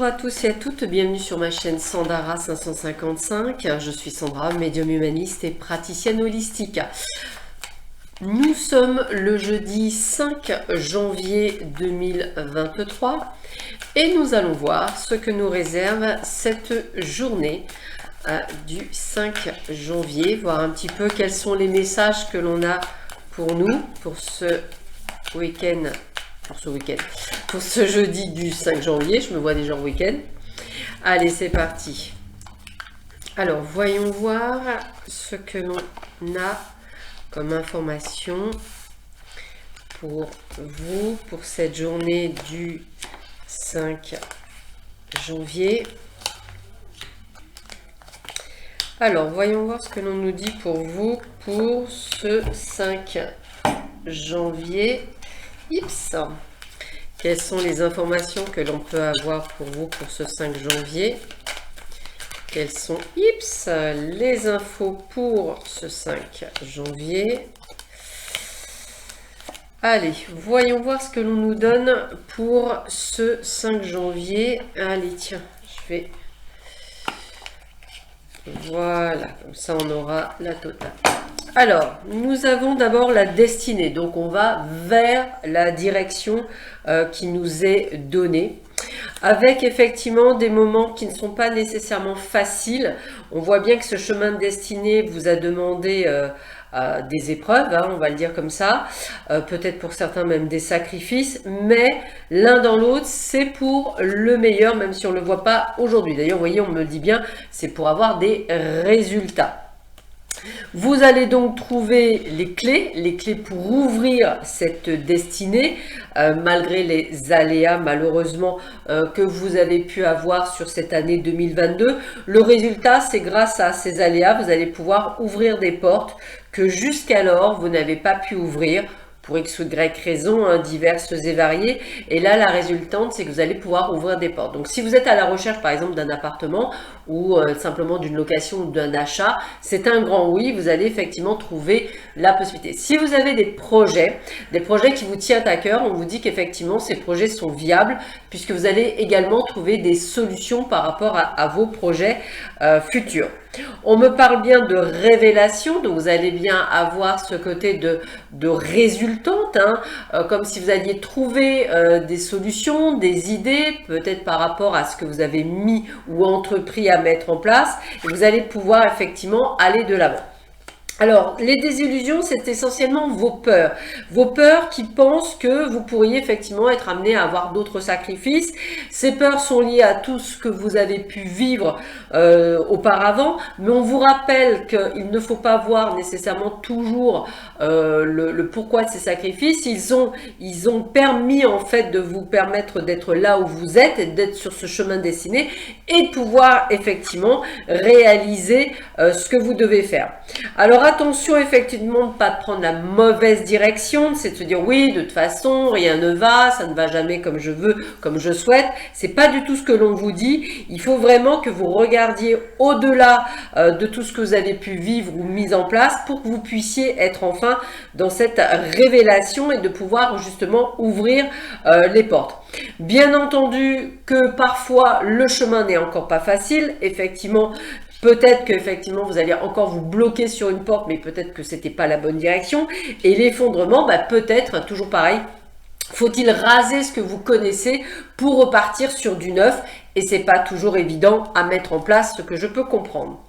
à tous et à toutes, bienvenue sur ma chaîne Sandara 555. Je suis Sandra, médium humaniste et praticienne holistique. Nous sommes le jeudi 5 janvier 2023 et nous allons voir ce que nous réserve cette journée du 5 janvier, voir un petit peu quels sont les messages que l'on a pour nous, pour ce week-end. Pour ce jeudi du 5 janvier, je me vois déjà en week-end. Allez, c'est parti. Alors, voyons voir ce que l'on a comme information pour vous, pour cette journée du 5 janvier. Alors, voyons voir ce que l'on nous dit pour vous, pour ce 5 janvier. Ips. Quelles sont les informations que l'on peut avoir pour vous pour ce 5 janvier? Quelles sont Ips les infos pour ce 5 janvier? Allez, voyons voir ce que l'on nous donne pour ce 5 janvier. Allez, tiens, je vais... Voilà, comme ça on aura la totale. Alors, nous avons d'abord la destinée, donc on va vers la direction qui nous est donnée, avec effectivement des moments qui ne sont pas nécessairement faciles. On voit bien que ce chemin de destinée vous a demandé des épreuves, hein, on va le dire comme ça, peut-être pour certains même des sacrifices, mais l'un dans l'autre, c'est pour le meilleur, même si on ne le voit pas aujourd'hui. D'ailleurs, vous voyez, on me le dit bien, c'est pour avoir des résultats. Vous allez donc trouver les clés pour ouvrir cette destinée, malgré les aléas malheureusement que vous avez pu avoir sur cette année 2022. Le résultat, c'est grâce à ces aléas, vous allez pouvoir ouvrir des portes que jusqu'alors vous n'avez pas pu ouvrir, pour X ou Y raisons, hein, diverses et variées. Et là, la résultante, c'est que vous allez pouvoir ouvrir des portes. Donc, si vous êtes à la recherche, par exemple, d'un appartement ou simplement d'une location ou d'un achat, c'est un grand oui. Vous allez effectivement trouver la possibilité. Si vous avez des projets qui vous tiennent à cœur, on vous dit qu'effectivement, ces projets sont viables puisque vous allez également trouver des solutions par rapport à vos projets futurs. On me parle bien de révélation, donc vous allez bien avoir ce côté de résultante, hein, comme si vous alliez trouver des solutions, des idées, peut-être par rapport à ce que vous avez mis ou entrepris à mettre en place, et vous allez pouvoir effectivement aller de l'avant. Alors, les désillusions, c'est essentiellement vos peurs qui pensent que vous pourriez effectivement être amené à avoir d'autres sacrifices. Ces peurs sont liées à tout ce que vous avez pu vivre auparavant, mais on vous rappelle qu'il ne faut pas voir nécessairement toujours le pourquoi de ces sacrifices. Ils ont permis en fait de vous permettre d'être là où vous êtes et d'être sur ce chemin destiné et de pouvoir effectivement réaliser ce que vous devez faire. Alors, attention effectivement de ne pas prendre la mauvaise direction, c'est de se dire oui, de toute façon, rien ne va, ça ne va jamais comme je veux, comme je souhaite. C'est pas du tout ce que l'on vous dit. Il faut vraiment que vous regardiez au-delà de tout ce que vous avez pu vivre ou mis en place pour que vous puissiez être enfin dans cette révélation et de pouvoir justement ouvrir les portes. Bien entendu que parfois le chemin n'est encore pas facile, effectivement. Peut-être qu'effectivement vous allez encore vous bloquer sur une porte, mais peut-être que c'était pas la bonne direction. Et l'effondrement, peut-être, toujours pareil, faut-il raser ce que vous connaissez pour repartir sur du neuf? Et c'est pas toujours évident à mettre en place, ce que je peux comprendre.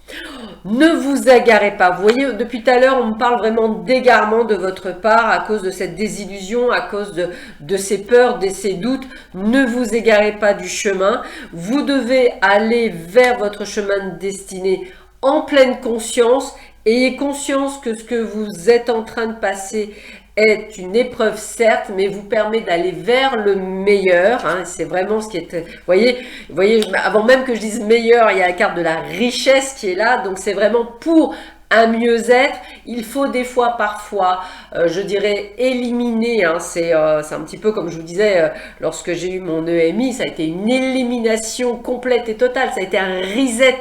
Ne vous égarez pas. Vous voyez, depuis tout à l'heure, on me parle vraiment d'égarement de votre part à cause de cette désillusion, à cause de ces peurs, de ces doutes. Ne vous égarez pas du chemin. Vous devez aller vers votre chemin de destinée en pleine conscience. Ayez conscience que ce que vous êtes en train de passer est une épreuve certes, mais vous permet d'aller vers le meilleur. Hein, c'est vraiment ce qui est... Vous voyez, avant même que je dise meilleur, il y a la carte de la richesse qui est là. Donc c'est vraiment pour un mieux-être. Il faut des fois, parfois, je dirais, éliminer. Hein, c'est un petit peu comme je vous disais, lorsque j'ai eu mon EMI, ça a été une élimination complète et totale. Ça a été un reset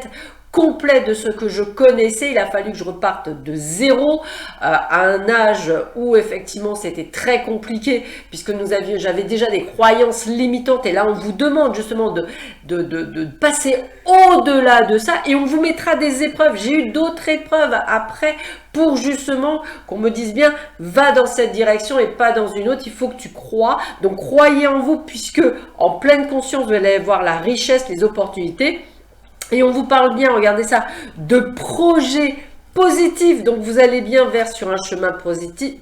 complet de ce que je connaissais. Il a fallu que je reparte de zéro à un âge où effectivement c'était très compliqué puisque j'avais déjà des croyances limitantes et là on vous demande justement de passer au-delà de ça et on vous mettra des épreuves. J'ai eu d'autres épreuves après pour justement qu'on me dise bien va dans cette direction et pas dans une autre. Il faut que tu crois. Donc croyez en vous puisque en pleine conscience vous allez voir la richesse, les opportunités. Et on vous parle bien, regardez ça, de projets positifs. Donc vous allez bien vers sur un chemin positif,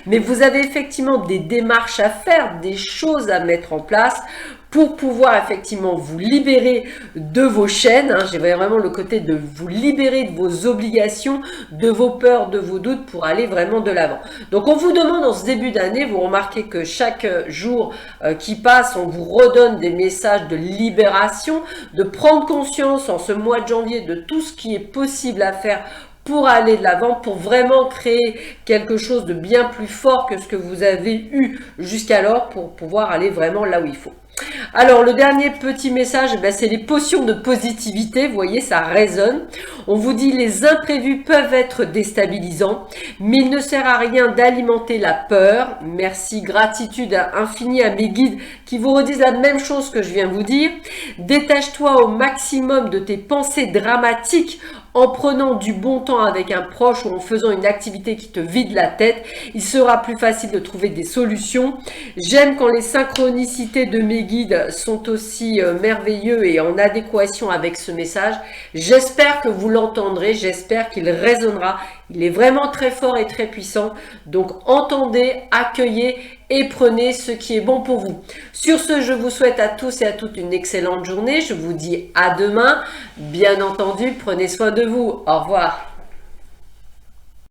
mais vous avez effectivement des démarches à faire, des choses à mettre en place pour pouvoir effectivement vous libérer de vos chaînes. J'ai vraiment le côté de vous libérer de vos obligations, de vos peurs, de vos doutes pour aller vraiment de l'avant. Donc on vous demande en ce début d'année, vous remarquez que chaque jour qui passe, on vous redonne des messages de libération, de prendre conscience en ce mois de janvier de tout ce qui est possible à faire pour aller de l'avant, pour vraiment créer quelque chose de bien plus fort que ce que vous avez eu jusqu'alors pour pouvoir aller vraiment là où il faut. Alors, le dernier petit message, c'est les potions de positivité. Vous voyez, ça résonne. On vous dit les imprévus peuvent être déstabilisants, mais il ne sert à rien d'alimenter la peur. Merci, gratitude infinie à mes guides qui vous redisent la même chose que je viens de vous dire. Détache-toi au maximum de tes pensées dramatiques en prenant du bon temps avec un proche ou en faisant une activité qui te vide la tête. Il sera plus facile de trouver des solutions. J'aime quand les synchronicités de mes guides sont aussi merveilleux et en adéquation avec ce message. J'espère que vous l'entendrez, j'espère qu'il résonnera. Il est vraiment très fort et très puissant. Donc entendez, accueillez et prenez ce qui est bon pour vous. Sur ce, je vous souhaite à tous et à toutes une excellente journée. Je vous dis à demain. Bien entendu, prenez soin de vous. Au revoir.